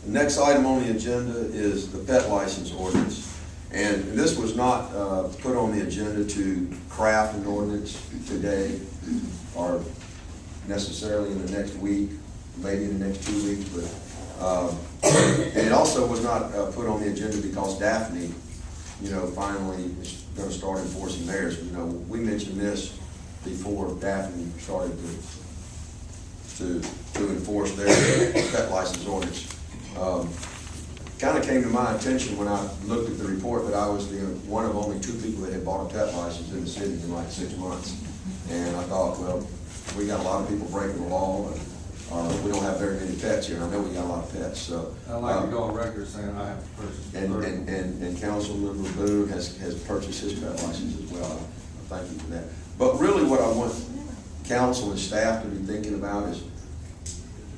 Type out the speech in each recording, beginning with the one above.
The next item on the agenda is the pet license ordinance. And this was not put on the agenda to craft an ordinance today or necessarily in the next week, maybe in the next 2 weeks, but and it also was not put on the agenda because Daphne, finally is going to start enforcing theirs. We mentioned this before Daphne started to enforce their pet license ordinance. Kind of came to my attention when I looked at the report that I was one of only 2 people that had bought a pet license in the city in like 6 months. And I thought, well, we got a lot of people breaking the law, and we don't have very many pets here. I know we got a lot of pets, so. I'd like to go on record saying I have purchased. And Councilmember Boone has purchased his pet license as well. Thank you for that. But really what I want council and staff to be thinking about is,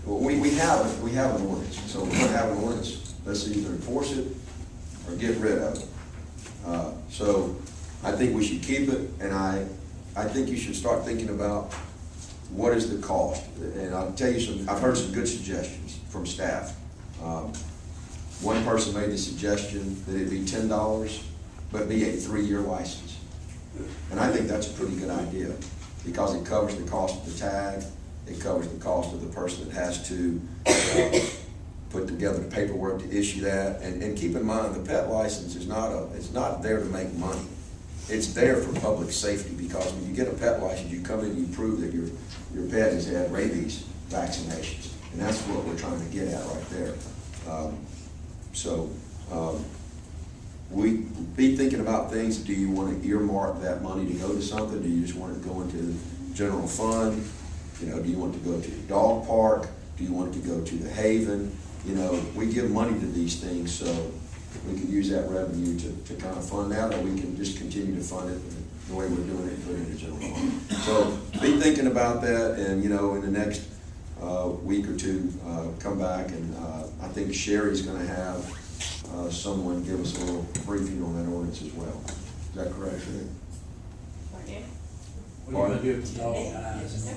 well, we have an ordinance. So we're gonna have an ordinance. Let's either enforce it or get rid of it. So I think we should keep it, and I think you should start thinking about what is the cost. And I'll tell you I've heard some good suggestions from staff. One person made the suggestion that it'd be $10, but be a 3-year license. And I think that's a pretty good idea because it covers the cost of the tag, it covers the cost of the person that has to put together the paperwork to issue that. And keep in mind, the pet license is it's not there to make money. It's there for public safety, because when you get a pet license, you come in and you prove that your pet has had rabies vaccinations. And that's what we're trying to get at right there. We be thinking about things. Do you want to earmark that money to go to something? Do you just want it to go into general fund? Do you want it to go to the dog park? Do you want it to go to the Haven? We give money to these things, so we can use that revenue to kind of fund that, or we can just continue to fund it the way we're doing it and put it in the general fund. So be thinking about that, and in the next week or two, come back, and I think Sherry's going to have someone give us a little briefing on that ordinance as well. Is that correct, Sherry? Okay. What are you gonna do with the dog eyes?